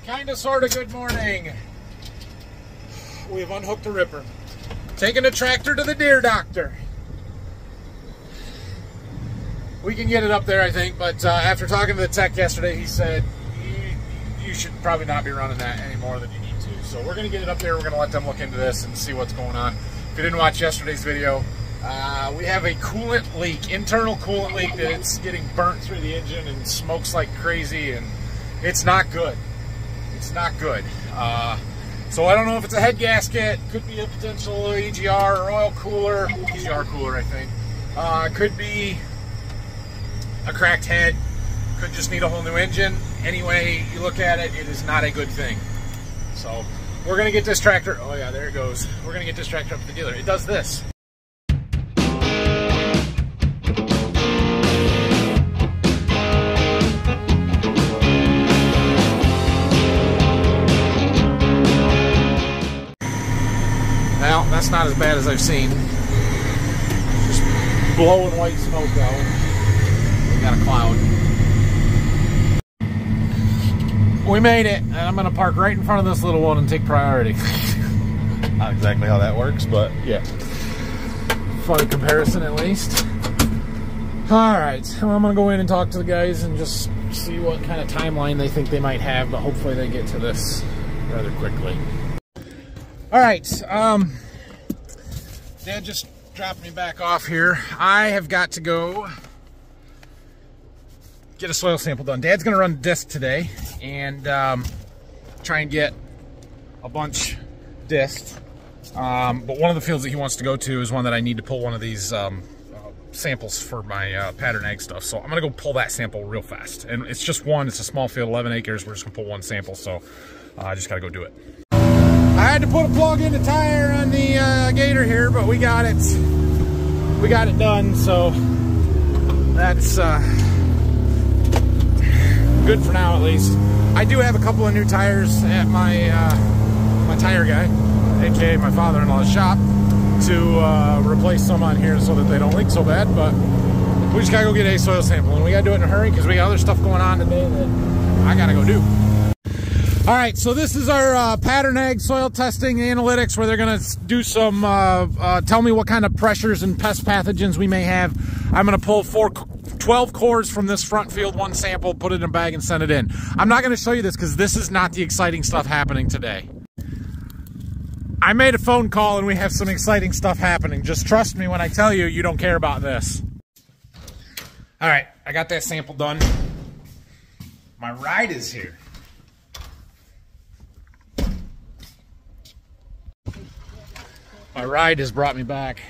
Kinda, sorta, good morning. We've unhooked the ripper. Taking the tractor to the deer doctor. We can get it up there, I think, but after talking to the tech yesterday, he said, you should probably not be running that any more than you need to. So we're gonna get it up there, we're gonna let them look into this and see what's going on. If you didn't watch yesterday's video, we have a coolant leak, internal coolant leak, that it's getting burnt through the engine and smokes like crazy, and it's not good. It's not good. So I don't know if it's a head gasket, could be a potential EGR or oil cooler, EGR cooler I think. Could be a cracked head, could just need a whole new engine. Anyway you look at it, it is not a good thing. So we're gonna get this tractor, oh yeah, there it goes. We're gonna get this tractor up to the dealer. It does this. Well, that's not as bad as I've seen. Just blowing white smoke out. We got a cloud. We made it, and I'm gonna park right in front of this little one and take priority. Not exactly how that works, but yeah. Funny comparison at least. Alright, well, I'm gonna go in and talk to the guys and just see what kind of timeline they think they might have, but hopefully they get to this rather quickly. Alright, Dad just dropped me back off here. I have got to go get a soil sample done. Dad's gonna run disc today and try and get a bunch disced. But one of the fields that he wants to go to is one that I need to pull one of these samples for my pattern egg stuff. So I'm gonna go pull that sample real fast. And it's just one, it's a small field, 11 acres. We're just gonna pull one sample, so I just gotta go do it. I had to put a plug in the tire on the Gator here, but we got it done, so that's good for now at least. I do have a couple of new tires at my my tire guy, aka my father-in-law's shop, to replace some on here so that they don't leak so bad, but we just gotta go get a soil sample, and we gotta do it in a hurry because we got other stuff going on today that I gotta go do. All right, so this is our pattern egg soil testing analytics, where they're gonna do some, tell me what kind of pressures and pest pathogens we may have. I'm gonna pull 12 cores from this front field, one sample, put it in a bag and send it in. I'm not gonna show you this because this is not the exciting stuff happening today. I made a phone call and we have some exciting stuff happening. Just trust me when I tell you, you don't care about this. All right, I got that sample done. My ride is here. My ride has brought me back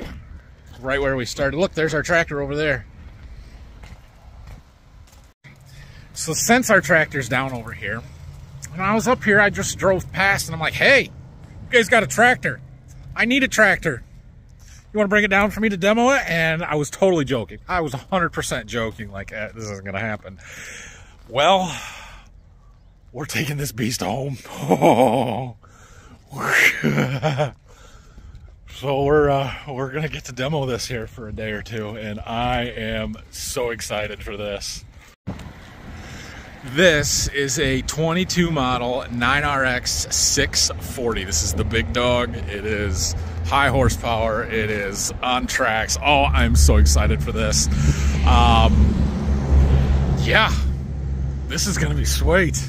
right where we started. Look, there's our tractor over there. So since our tractor's down over here, when I was up here, I just drove past and I'm like, hey, you guys got a tractor. I need a tractor. You want to bring it down for me to demo it? And I was totally joking. I was 100% joking, like, this isn't going to happen. Well, we're taking this beast home. Oh. So we're gonna get to demo this here for a day or two, and I am so excited for this. This is a 22 model 9RX 640. This is the big dog. It is high horsepower. It is on tracks. Oh, I'm so excited for this. Yeah, this is gonna be sweet.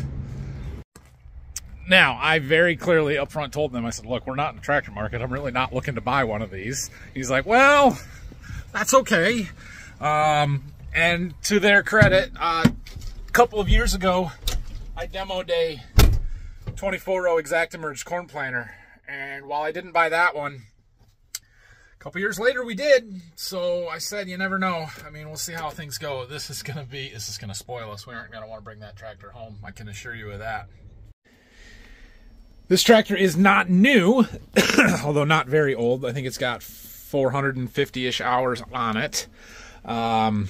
Now, I very clearly up front told them, I said, look, we're not in the tractor market. I'm really not looking to buy one of these. He's like, well, that's okay. And to their credit, a couple of years ago, I demoed a 24-row exact emerge corn planter. And while I didn't buy that one, a couple years later we did. So I said, you never know. I mean, we'll see how things go. This is going to spoil us. We aren't going to want to bring that tractor home. I can assure you of that. This tractor is not new, although not very old. I think it's got 450-ish hours on it. Yeah,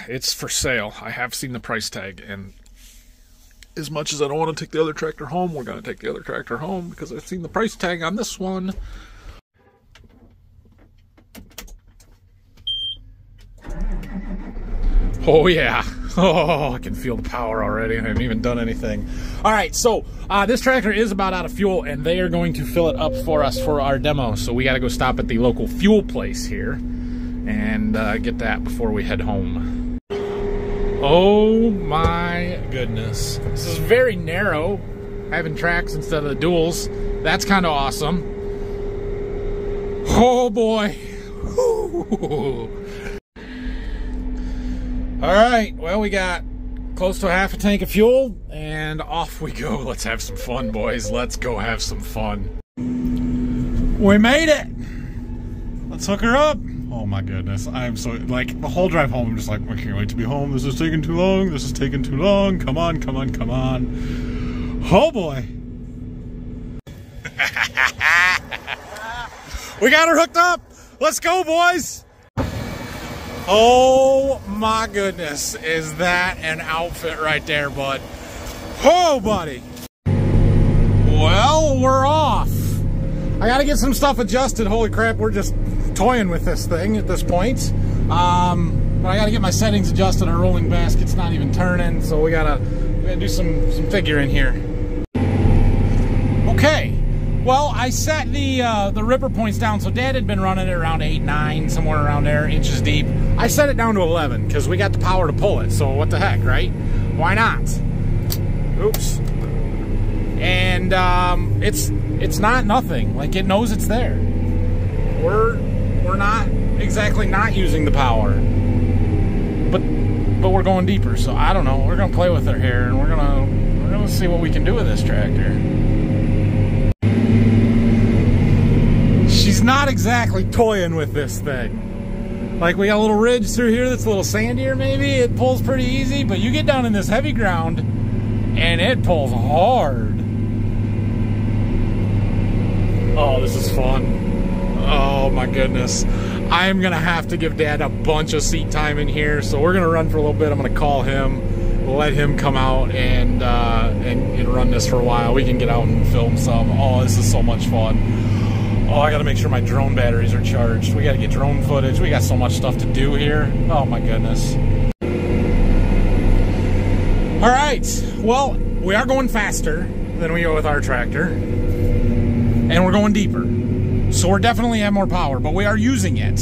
it's for sale. I have seen the price tag, and as much as I don't want to take the other tractor home, we're going to take the other tractor home because I've seen the price tag on this one. Oh yeah. Oh, I can feel the power already. I haven't even done anything. All right, so this tractor is about out of fuel, and they are going to fill it up for us for our demo. So we got to go stop at the local fuel place here and get that before we head home. Oh my goodness. This is very narrow, having tracks instead of the duals. That's kind of awesome. Oh boy. All right, well, we got close to half a tank of fuel, and off we go. Let's have some fun, boys. Let's go have some fun. We made it. Let's hook her up. Oh my goodness, I'm so, like, the whole drive home, I'm just like, I can't wait to be home. This is taking too long. This is taking too long. Come on, come on, come on. Oh boy. We got her hooked up. Let's go, boys. Oh my goodness, is that an outfit right there, bud? Oh, buddy. Well, we're off. I gotta get some stuff adjusted. Holy crap, we're just toying with this thing at this point. But I gotta get my settings adjusted. Our rolling basket's not even turning, so we gotta do some figuring here. Okay. Well, I set the ripper points down, so Dad had been running it around 8, 9, somewhere around there, inches deep. I set it down to 11 because we got the power to pull it, so what the heck, right? Why not? Oops. And it's not nothing. Like, it knows it's there. We're not exactly not using the power, but we're going deeper. So I don't know. We're gonna play with her here, and we're gonna see what we can do with this tractor. She's not exactly toying with this thing. Like, we got a little ridge through here that's a little sandier maybe. It pulls pretty easy, but you get down in this heavy ground and it pulls hard. Oh, this is fun. Oh my goodness. I'm gonna have to give Dad a bunch of seat time in here, so we're gonna run for a little bit. I'm gonna call him, let him come out and run this for a while. We can get out and film some. Oh, this is so much fun. Oh, I gotta make sure my drone batteries are charged. We gotta get drone footage. We got so much stuff to do here. Oh my goodness. All right, well, we are going faster than we go with our tractor. And we're going deeper. So we're definitely have more power, but we are using it.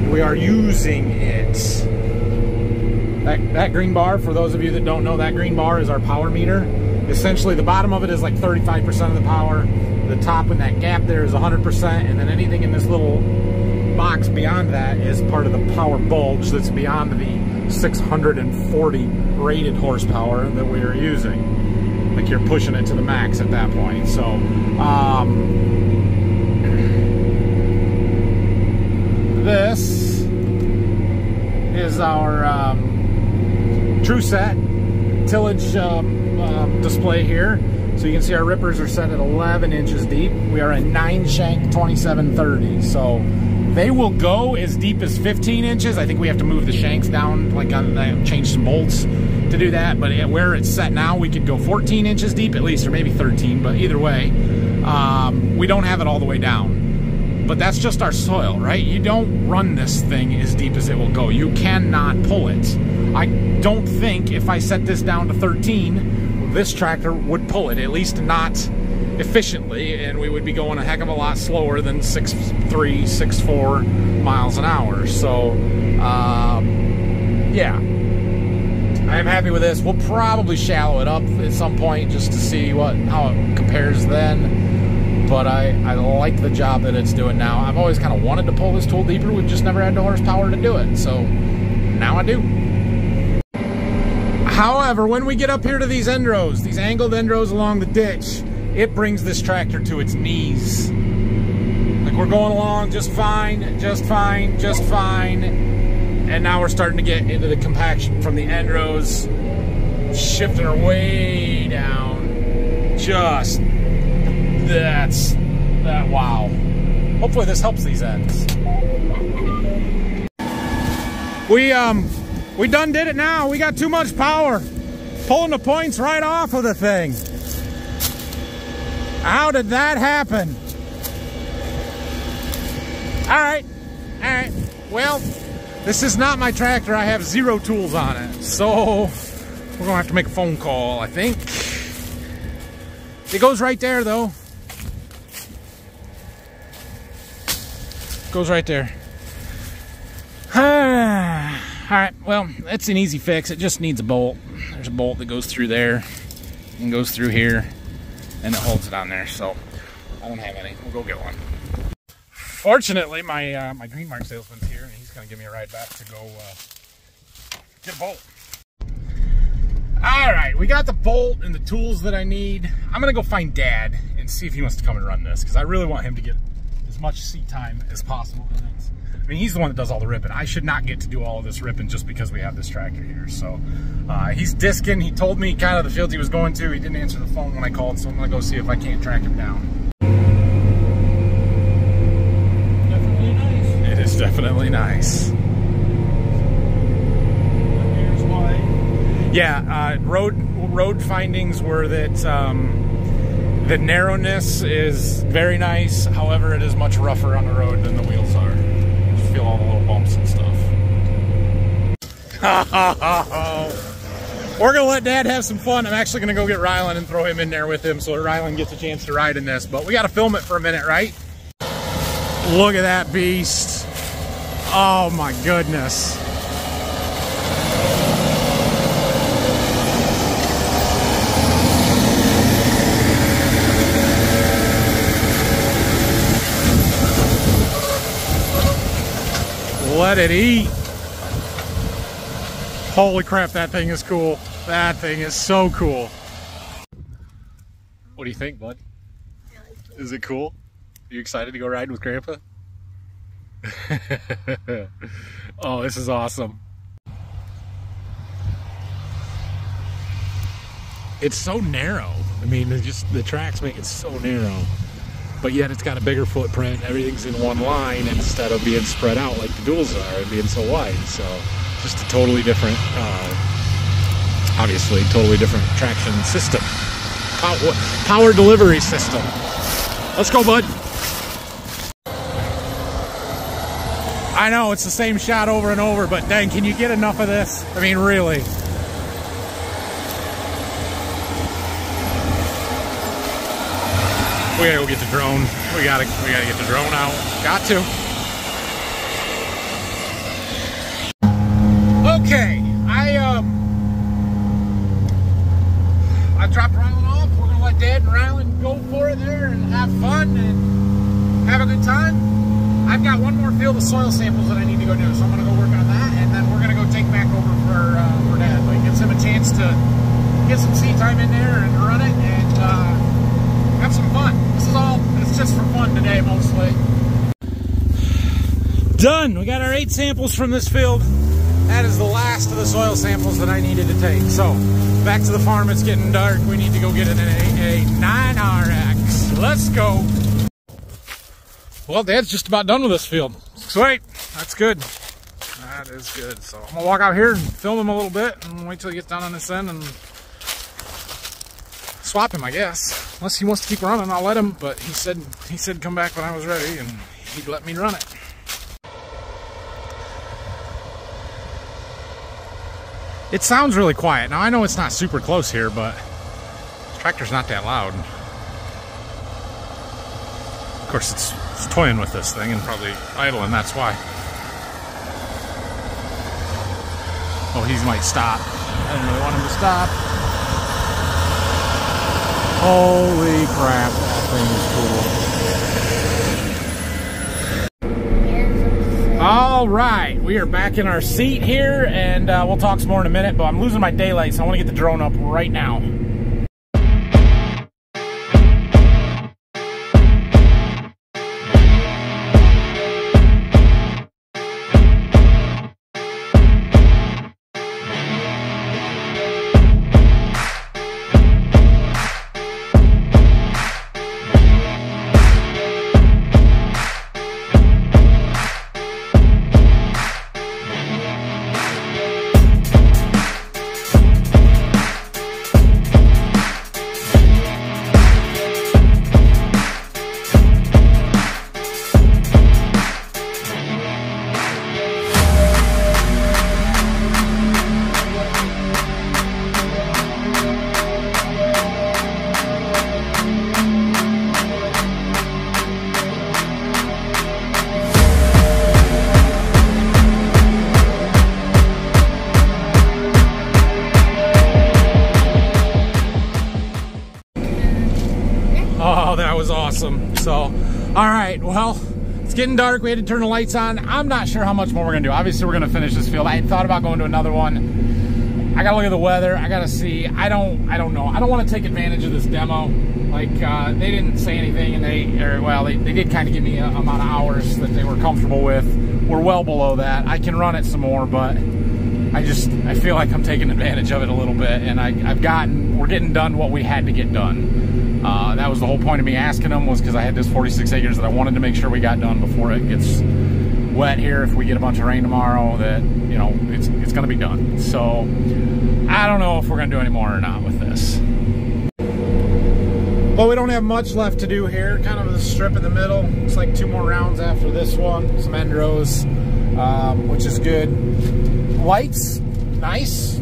We are using it. That green bar, for those of you that don't know, that green bar is our power meter. Essentially, the bottom of it is like 35% of the power. The top in that gap there is 100%, and then anything in this little box beyond that is part of the power bulge that's beyond the 640 rated horsepower that we are using. Like, you're pushing it to the max at that point. So, this is our true set tillage display here. So you can see our rippers are set at 11 inches deep. We are a 9-shank 2730. So they will go as deep as 15 inches. I think we have to move the shanks down, like change some bolts to do that. But where it's set now, we could go 14 inches deep at least, or maybe 13. But either way, we don't have it all the way down. But that's just our soil, right? You don't run this thing as deep as it will go. You cannot pull it. I don't think if I set this down to 13, this tractor would pull it, at least not efficiently, and we would be going a heck of a lot slower than 6.3, 6.4 miles an hour. So, yeah, I am happy with this. We'll probably shallow it up at some point just to see how it compares then. But I like the job that it's doing now. I've always kind of wanted to pull this tool deeper. We've just never had the horsepower to do it. So now I do. However, when we get up here to these end rows, these angled end rows along the ditch, it brings this tractor to its knees. Like, we're going along just fine, just fine, just fine. And now we're starting to get into the compaction from the end rows, shifting her way down. Just, wow. Hopefully this helps these ends. We done did it now. We got too much power. Pulling the points right off of the thing. How did that happen? All right. Well, This is not my tractor. I have 0 tools on it. So we're gonna have to make a phone call, I think. It goes right there though. Goes right there. Alright, well, it's an easy fix. It just needs a bolt. There's a bolt that goes through there and goes through here, and it holds it on there. So I don't have any. We'll go get one. Fortunately, my my Green Mark salesman's here, and he's going to give me a ride back to go get a bolt. All right, we got the bolt and the tools that I need. I'm going to go find Dad and see if he wants to come and run this, because I really want him to get as much seat time as possible. I mean, he's the one that does all the ripping. I should not get to do all of this ripping just because we have this tractor here. So he's disking. He told me kind of the fields he was going to. He didn't answer the phone when I called, so I'm going to go see if I can't track him down. Definitely nice. It is definitely nice. Here's why. Yeah, road findings were that the narrowness is very nice. However, it is much rougher on the road than the wheels are. Feel all the little bumps and stuff. We're gonna let Dad have some fun. I'm actually gonna go get Rylan and throw him in there with him so that Rylan gets a chance to ride in this. But we gotta film it for a minute, right? Look at that beast. Oh my goodness. Let it eat. Holy crap, that thing is cool. That thing is so cool. What do you think, bud? Is it cool? Are you excited to go riding with Grandpa? Oh, this is awesome. It's so narrow. I mean, the tracks make it so narrow. But yet it's got a bigger footprint. Everything's in one line instead of being spread out like the duals are and being so wide. So just a totally different, obviously, totally different traction system. Power delivery system. Let's go, bud. I know it's the same shot over and over, but dang, can you get enough of this? I mean, really. We gotta go get the drone. We gotta get the drone out. Got to. Okay, I dropped Rylan off. We're gonna let Dad and Rylan go for it there and have fun and have a good time. I've got one more field of soil samples that I need to go do, so I'm gonna go work on that, and then we're gonna go take back over for Dad. Like, gives him a chance to get some seat time in there and run it and have some fun. It's just for fun today, mostly. Done. We got our 8 samples from this field. That is the last of the soil samples that I needed to take. So, back to the farm. It's getting dark. We need to go get an a 9RX. Let's go. Well, Dad's just about done with this field. Sweet. That's good. That is good. So, I'm going to walk out here and film him a little bit and wait till he gets down on this end and swap him, I guess. Unless he wants to keep running, I'll let him, but he said come back when I was ready and he'd let me run it. It sounds really quiet. Now I know it's not super close here, but the tractor's not that loud. Of course it's toying with this thing and probably idling, that's why. Oh, he might stop. I didn't really want him to stop. Holy crap, that thing is cool. All right, we are back in our seat here, and we'll talk some more in a minute, but I'm losing my daylight, so I want to get the drone up right now. awesome. So, all right, well, it's getting dark. We had to turn the lights on. I'm not sure how much more we're gonna do. Obviously, we're gonna finish this field. I had thought about going to another one. I gotta look at the weather. I gotta see. I don't know. I don't want to take advantage of this demo. Like, they didn't say anything, and they did kind of give me a amount of hours that they were comfortable with. We're well below that. I can run it some more, but I feel like I'm taking advantage of it a little bit, and we're getting done what we had to get done. That was the whole point of me asking them, was because I had this 46 acres that I wanted to make sure we got done before it gets wet here. If we get a bunch of rain tomorrow, that, you know, it's going to be done. So I don't know if we're going to do any more or not with this. Well, we don't have much left to do here. Kind of a strip in the middle. Looks like 2 more rounds after this one. Some end rows, which is good. Lights, nice.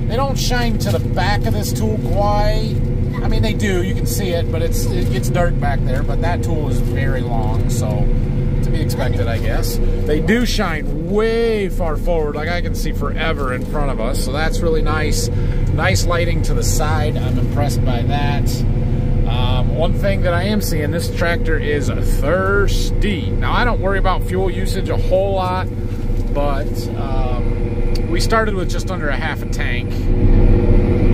They don't shine to the back of this tool quite. I mean, they do. You can see it, but it gets dark back there. But that tool is very long, so to be expected, I guess. They do shine way far forward. Like, I can see forever in front of us, so that's really nice. Nice lighting to the side. I'm impressed by that. One thing that I am seeing, this tractor is thirsty. Now, I don't worry about fuel usage a whole lot, but we started with just under a half a tank,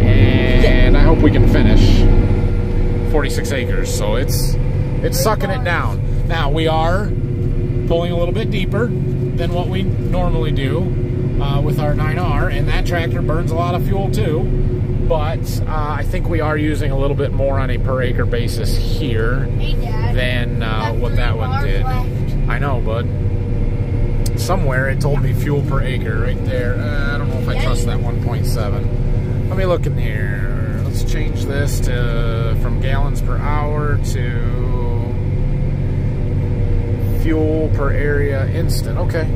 and I hope we can finish 46 acres. So it's sucking it down. Now, we are pulling a little bit deeper than what we normally do with our 9R, and that tractor burns a lot of fuel too. But I think we are using a little bit more on a per acre basis here than what that one did. I know, bud. Somewhere it told me fuel per acre right there. I don't know if I trust that 1.7. Let me look in here. Let's change this to from gallons per hour to fuel per area instant. Okay.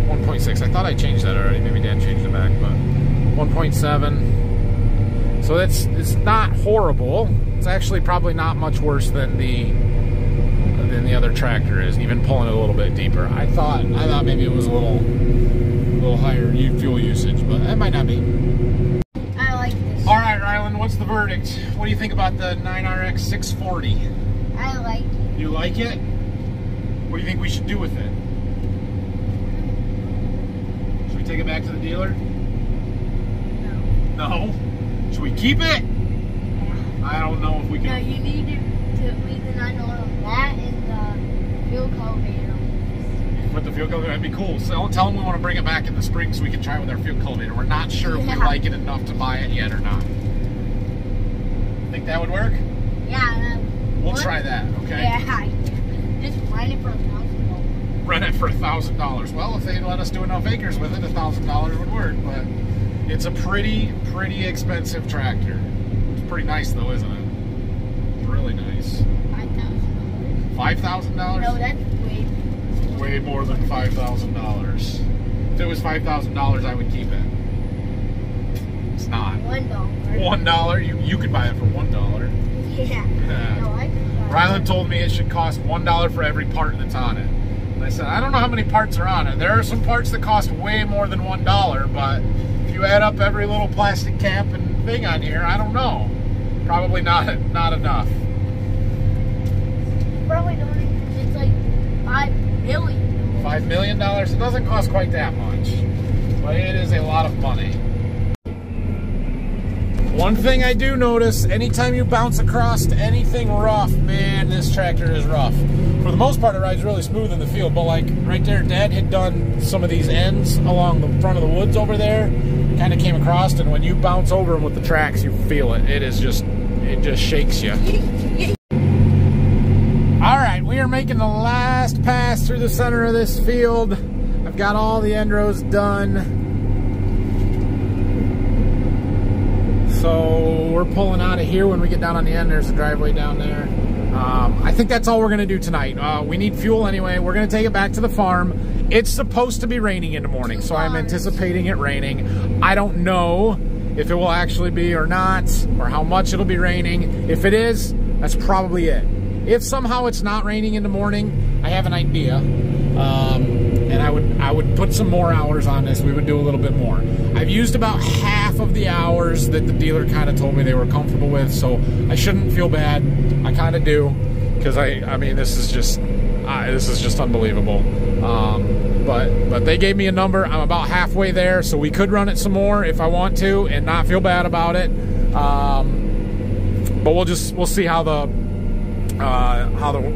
1.6. I thought I changed that already. Maybe Dan changed it back, but 1.7. So it's not horrible. It's actually probably not much worse than the other tractor is, even pulling it a little bit deeper. I thought maybe it was a little higher fuel usage, but it might not be. I like this. All right, Rylan, what's the verdict? What do you think about the 9RX 640? I like it. You like it? What do you think we should do with it? Should we take it back to the dealer? No. Should we keep it? I don't know if we can. No, you need to leave the 9R on that and the fuel cultivator. Put the fuel cultivator, that'd be cool. So tell them we want to bring it back in the spring so we can try it with our fuel cultivator. We're not sure if we like it enough to buy it yet or not. Think that would work? Yeah. We'll try that, okay? Yeah. Just rent it for $1,000. Rent it for $1,000. Well, if they let us do enough acres with it, $1,000 would work, but it's a pretty expensive tractor. It's pretty nice though, isn't it? It's really nice. $5,000. $5,000? No, that's way more than $5,000. If it was $5,000, I would keep it. It's not. $1. $1? You could buy it for $1. Yeah. No, I could buy Rylan told me it should cost $1 for every part that's on it. And I said, I don't know how many parts are on it. There are some parts that cost way more than $1, but if you add up every little plastic cap and thing on here, I don't know. Probably not enough. Probably don't. It's like $5 million. $5 million? It doesn't cost quite that much, but it is a lot of money. One thing I do notice, anytime you bounce across anything rough, man, this tractor is rough. For the most part, it rides really smooth in the field, but like right there, Dad had done some of these ends along the front of the woods over there, kind of came across, and when you bounce over them with the tracks, you feel it. It just shakes you. All right, we are making the last pass through the center of this field. I've got all the end rows done. So we're pulling out of here. When we get down on the end, there's a driveway down there. I think that's all we're going to do tonight. We need fuel anyway. We're going to take it back to the farm. It's supposed to be raining in the morning, so I'm anticipating it raining. I don't know if it will actually be or not, or how much it'll be raining. If it is, that's probably it. If somehow it's not raining in the morning, I have an idea. And I would put some more hours on this. We would do a little bit more. I've used about half of the hours that the dealer kind of told me they were comfortable with, so I shouldn't feel bad. I kind of do. because I mean, this is just unbelievable. But they gave me a number. I'm about halfway there, so we could run it some more if I want to and not feel bad about it. But we'll see how the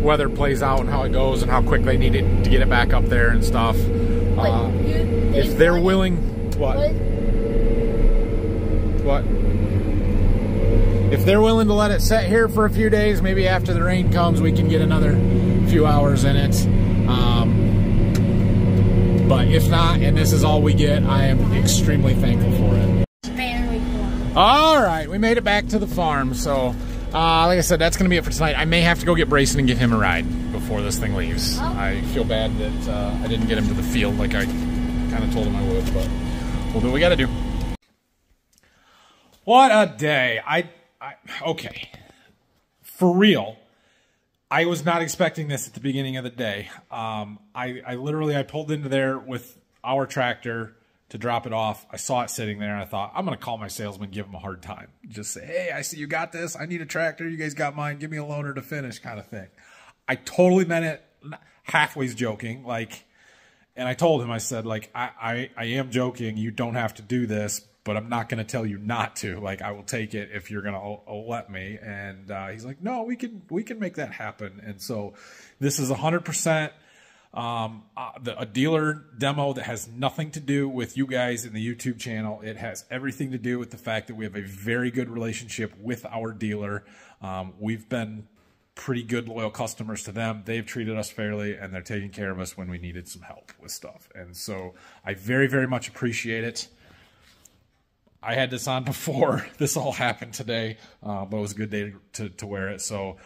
weather plays out and how it goes and how quick they need it to get it back up there and stuff. If they're willing, what? If they're willing to let it sit here for a few days, maybe after the rain comes, we can get another few hours in it. But if not, and this is all we get, I am extremely thankful for it. All right, we made it back to the farm. So, like I said, that's going to be it for tonight. I may have to go get Brayson and give him a ride before this thing leaves. Oh. I feel bad that I didn't get him to the field like I kind of told him I would, but we'll do what we got to do. What a day. Okay, for real, I was not expecting this at the beginning of the day. I literally pulled into there with our tractor to drop it off. I saw it sitting there, and I thought, I'm going to call my salesman, give him a hard time. Just say, hey, I see you got this. I need a tractor. You guys got mine. Give me a loaner to finish, kind of thing. I totally meant it, halfway's joking, and I told him, I said, I am joking. You don't have to do this, but I'm not going to tell you not to. I will take it if you're going to let me. And he's like, no, we can make that happen. And so this is 100% a dealer demo that has nothing to do with you guys in the YouTube channel. It has everything to do with the fact that we have a very good relationship with our dealer. We've been pretty good, loyal customers to them. They've treated us fairly, and they're taking care of us when we needed some help with stuff. And so I very, very much appreciate it. I had this on before this all happened today, but it was a good day to wear it. So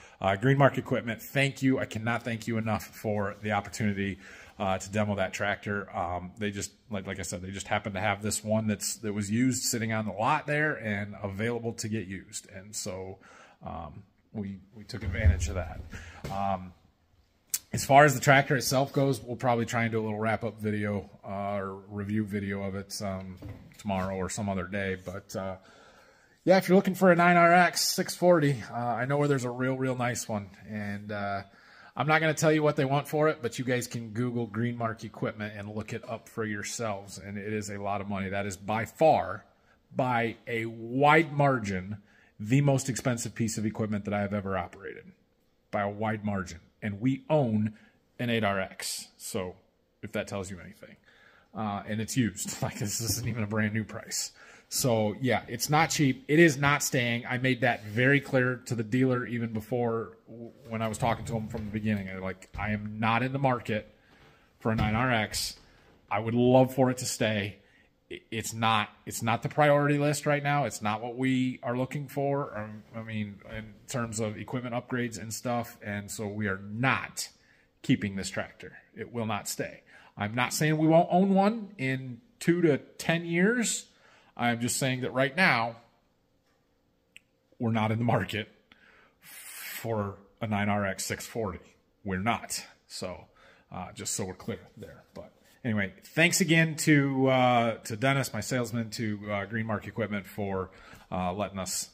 Green Mark Equipment, thank you. I cannot thank you enough for the opportunity to demo that tractor. They just, like I said, they just happened to have this one that was used sitting on the lot there and available to get used. And so we took advantage of that. As far as the tractor itself goes, we'll probably try and do a little wrap-up video or review video of it tomorrow or some other day. But, yeah, if you're looking for a 9RX 640, I know where there's a real nice one. And I'm not going to tell you what they want for it, but you guys can Google Green Mark Equipment and look it up for yourselves. And it is a lot of money. That is by far, by a wide margin, the most expensive piece of equipment that I have ever operated. By a wide margin. And we own an 8RX, so if that tells you anything. And it's used. This isn't even a brand new price. So, yeah, it's not cheap. It is not staying. I made that very clear to the dealer even before when I was talking to him from the beginning. I am not in the market for a 9RX. I would love for it to stay. It's not the priority list right now. It's not what we are looking for. I mean, in terms of equipment upgrades and stuff. And so we are not keeping this tractor. It will not stay. I'm not saying we won't own one in 2 to 10 years. I'm just saying that right now, we're not in the market for a 9RX 640. We're not. So, just so we're clear there. But anyway, thanks again to Dennis, my salesman, to Green Mark Equipment for letting us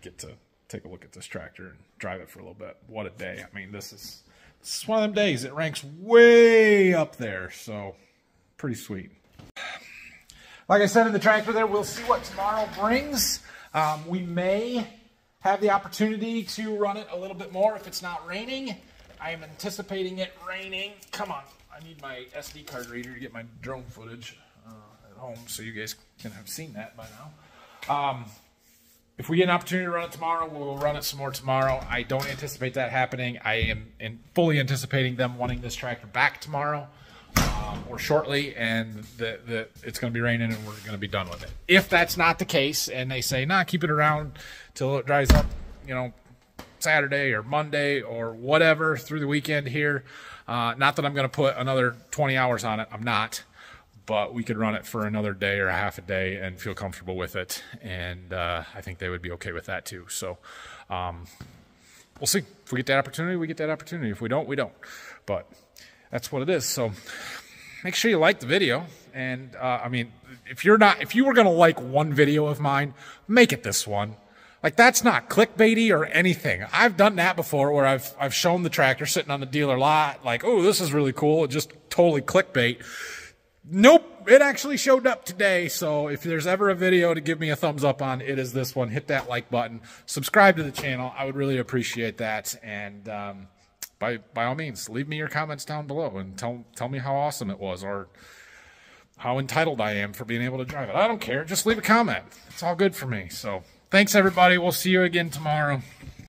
get to take a look at this tractor and drive it for a little bit. What a day. I mean, this is one of them days. It ranks way up there, so pretty sweet. Like I said in the tractor there, we'll see what tomorrow brings. We may have the opportunity to run it a little bit more if it's not raining. I am anticipating it raining. Come on. I need my SD card reader to get my drone footage at home so you guys can have seen that by now. If we get an opportunity to run it tomorrow, we'll run it some more tomorrow. I don't anticipate that happening. I am fully anticipating them wanting this tractor back tomorrow or shortly, and it's going to be raining and we're going to be done with it. If that's not the case and they say, nah, keep it around till it dries up, Saturday or Monday or whatever through the weekend here, not that I'm going to put another 20 hours on it. I'm not. But we could run it for another day or a half a day and feel comfortable with it. And I think they would be okay with that too. So we'll see. If we get that opportunity, we get that opportunity. If we don't, we don't. But that's what it is. So make sure you like the video. And I mean, if you were going to like one video of mine, make it this one. Like, that's not clickbaity or anything. I've done that before where I've shown the tractor sitting on the dealer lot, like, oh, this is really cool. It just totally clickbait. Nope, it actually showed up today. So if there's ever a video to give me a thumbs up on, it is this one. Hit that like button. Subscribe to the channel. I would really appreciate that. And by all means, leave me your comments down below and tell me how awesome it was or how entitled I am for being able to drive it. I don't care. Just leave a comment. It's all good for me. So thanks, everybody. We'll see you again tomorrow.